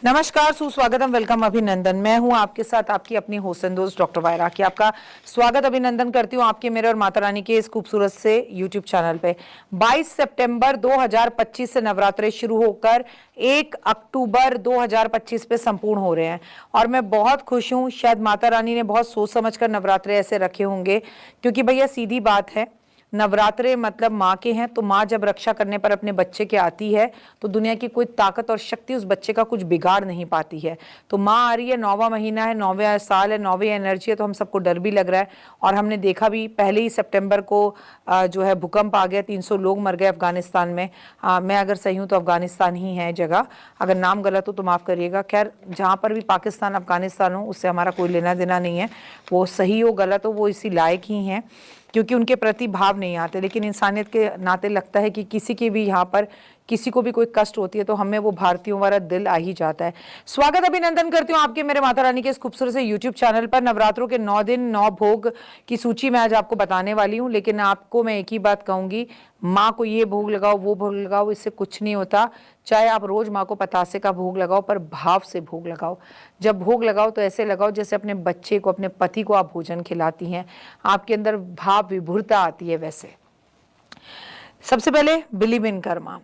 नमस्कार, सुस्वागतम, वेलकम, अभिनंदन। मैं हूं आपके साथ आपकी अपनी होस्ट दोस्त डॉक्टर वायरा की आपका स्वागत अभिनंदन करती हूं आपके, मेरे और माता रानी के इस खूबसूरत से यूट्यूब चैनल पे। 22 सितंबर 2025 से नवरात्रे शुरू होकर 1 अक्टूबर 2025 पे संपूर्ण हो रहे हैं और मैं बहुत खुश हूं। शायद माता रानी ने बहुत सोच समझ कर नवरात्रे ऐसे रखे होंगे, क्योंकि भैया सीधी बात है, नवरात्रे मतलब माँ के हैं, तो माँ जब रक्षा करने पर अपने बच्चे के आती है तो दुनिया की कोई ताकत और शक्ति उस बच्चे का कुछ बिगाड़ नहीं पाती है। तो माँ आ रही है, 9वां महीना है, 9वें साल है, 9वीं एनर्जी है, तो हम सबको डर भी लग रहा है। और हमने देखा भी पहले ही सितंबर को जो है भूकंप आ गया, 300 लोग मर गए अफगानिस्तान में। मैं अगर सही हूँ तो अफगानिस्तान ही है जगह, अगर नाम गलत हो तो माफ़ करिएगा। खैर, जहाँ पर भी पाकिस्तान अफगानिस्तान हो उससे हमारा कोई लेना देना नहीं है, वो सही हो गलत हो वो इसी लायक ही हैं, क्योंकि उनके प्रति भाव नहीं आते। लेकिन इंसानियत के नाते लगता है कि किसी की भी यहाँ पर किसी को भी कोई कष्ट होती है तो हमें वो भारतीयों वाला दिल आ ही जाता है। स्वागत अभिनंदन करती हूँ आपके, मेरे माता रानी के इस खूबसूरत से यूट्यूब चैनल पर। नवरात्रों के 9 दिन 9 भोग की सूची मैं आज आपको बताने वाली हूँ, लेकिन आपको मैं एक ही बात कहूँगी, माँ को ये भोग लगाओ वो भोग लगाओ, इससे कुछ नहीं होता। चाहे आप रोज माँ को पतासे का भोग लगाओ, पर भाव से भोग लगाओ। जब भोग लगाओ तो ऐसे लगाओ जैसे अपने बच्चे को, अपने पति को आप भोजन खिलाती हैं, आपके अंदर भाव विभुरता आती है। वैसे सबसे पहले बिलीव इन कर्मा।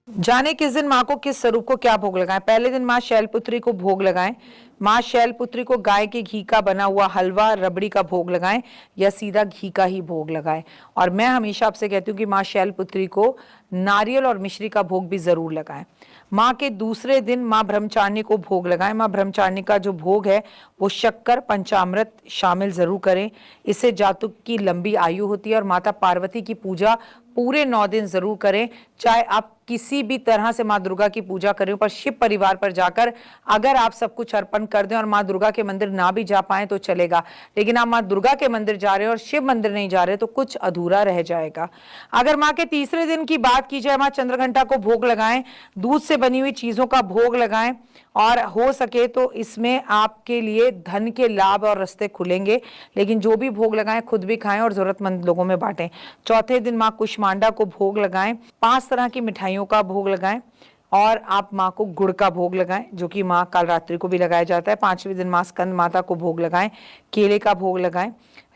जाने किस दिन माँ को किस स्वरूप को क्या भोग लगाएं। पहले दिन माँ शैलपुत्री को भोग लगाएं। माँ शैलपुत्री को गाय के घी का बना हुआ हलवा रबड़ी का भोग लगाएं या सीधा घी का ही भोग लगाएं। और मैं हमेशा आपसे कहती हूँ कि माँ शैलपुत्री को नारियल और मिश्री का भोग भी जरूर लगाएं। माँ के दूसरे दिन माँ ब्रह्मचारिणी को भोग लगाएं। माँ ब्रह्मचारिणी का जो भोग है वो शक्कर पंचामृत शामिल जरूर करें, इससे जातक की लंबी आयु होती है। और माता पार्वती की पूजा पूरे 9 दिन जरूर करें। चाहे आप किसी भी तरह से माँ दुर्गा की पूजा करें, पर शिव परिवार पर जाकर अगर आप सब कुछ अर्पण कर दें और माँ दुर्गा के मंदिर ना भी जा पाए तो चलेगा, लेकिन आप माँ दुर्गा के मंदिर जा रहे हैं और शिव मंदिर नहीं जा रहे तो कुछ अधूरा रह जाएगा। अगर माँ के तीसरे दिन की बात की जाए, माँ चंद्रघंटा को भोग लगाएं, दूध से बनी हुई चीजों का भोग लगाएं, और हो सके तो इसमें आपके लिए धन के लाभ और रास्ते खुलेंगे। लेकिन जो भी भोग लगाएं खुद भी खाएं और जरूरतमंद लोगों में बांटें। चौथे दिन माँ कुष्मांडा को भोग लगाएं, 5 तरह की मिठाइयों का भोग लगाएं, और आप माँ को गुड़ का भोग लगाएं, जो कि माँ कालरात्रि को भी लगाया जाता है। 5वें दिन माँ स्कंद माता को भोग लगाएं, केले का भोग लगाएं।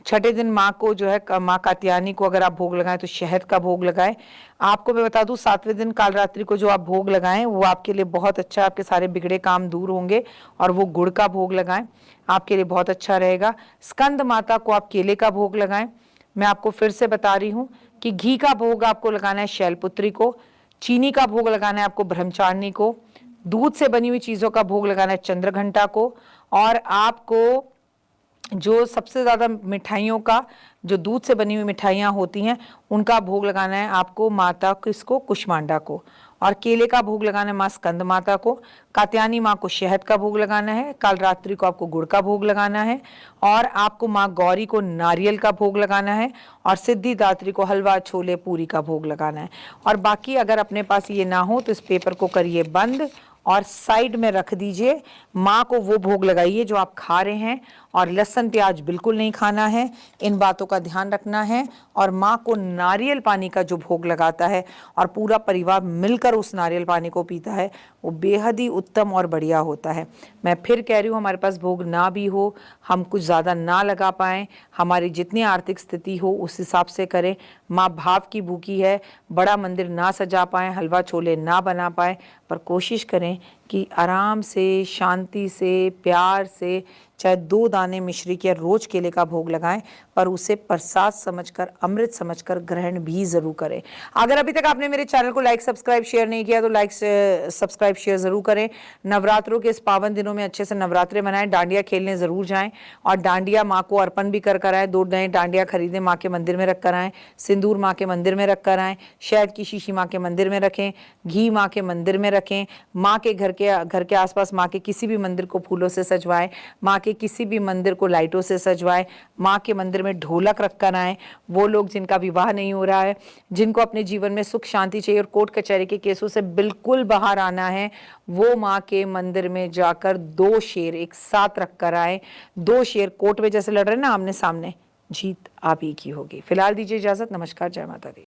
छठे दिन माँ को जो है माँ कात्यायनी को अगर आप भोग लगाएं तो शहद का भोग लगाएं। आपको मैं बता दूं, 7वें दिन कालरात्रि को जो आप भोग लगाएं वो आपके लिए बहुत अच्छा, आपके सारे बिगड़े काम दूर होंगे, और वो गुड़ का भोग लगाएं, आपके लिए बहुत अच्छा रहेगा। स्कंद माता को आप केले का भोग लगाएं। मैं आपको फिर से बता रही हूँ कि घी का भोग आपको लगाना है शैलपुत्री को, चीनी का भोग लगाना है आपको ब्रह्मचारिणी को, दूध से बनी हुई चीजों का भोग लगाना है चंद्रघंटा को, और आपको जो सबसे ज्यादा मिठाइयों का, जो दूध से बनी हुई मिठाइयाँ होती हैं उनका भोग लगाना है आपको माता किसको, कुष्मांडा को, और केले का भोग लगाना है माँ स्कंद माता को, कात्यायनी माँ को शहद का भोग लगाना है, कालरात्रि को आपको गुड़ का भोग लगाना है, और आपको माँ गौरी को नारियल का भोग लगाना है, और सिद्धिदात्री को हलवा छोले पूरी का भोग लगाना है। और बाकी अगर अपने पास ये ना हो तो इस पेपर को करिए बंद और साइड में रख दीजिए। माँ को वो भोग लगाइए जो आप खा रहे हैं, और लहसुन प्याज बिल्कुल नहीं खाना है, इन बातों का ध्यान रखना है। और माँ को नारियल पानी का जो भोग लगाता है और पूरा परिवार मिलकर उस नारियल पानी को पीता है, वो बेहद ही उत्तम और बढ़िया होता है। मैं फिर कह रही हूँ, हमारे पास भोग ना भी हो, हम कुछ ज़्यादा ना लगा पाएँ, हमारी जितनी आर्थिक स्थिति हो उस हिसाब से करें। माँ भाव की भूखी है, बड़ा मंदिर ना सजा पाएँ, हलवा छोले ना बना पाएँ, पर कोशिश करें कि आराम से, शांति से, प्यार से, चाहे 2 दाने मिश्री के रोज केले का भोग लगाएं, पर उसे प्रसाद समझकर, अमृत समझकर ग्रहण भी जरूर करें। अगर अभी तक आपने मेरे चैनल को लाइक सब्सक्राइब शेयर नहीं किया तो लाइक सब्सक्राइब शेयर जरूर करें। नवरात्रों के इस पावन दिनों में अच्छे से नवरात्रे मनाएं, डांडिया खेलने जरूर जाएं, और डांडिया माँ को अर्पण भी कर आए। 2 नए डांडिया खरीदें, माँ के मंदिर में रख कर आएँ, सिंदूर माँ के मंदिर में रख कर आएँ, शहद की शीशी माँ के मंदिर में रखें, घी माँ के मंदिर में रखें, माँ के घर के आसपास माँ के किसी भी मंदिर को फूलों से सजवाएं, माँ के किसी भी मंदिर को लाइटों से सजवाएं, माँ के मंदिर में ढोलक रखकर आएं। वो लोग जिनका विवाह नहीं हो रहा है, जिनको अपने जीवन में सुख शांति चाहिए और कोर्ट कचहरी के केसों से बिल्कुल बाहर आना है, वो माँ के मंदिर में जाकर 2 शेर एक साथ रख कर आए। 2 शेर कोर्ट में जैसे लड़ रहे हैं ना आमने सामने, जीत आप ही की होगी। फिलहाल दीजिए इजाजत। नमस्कार, जय माता दी।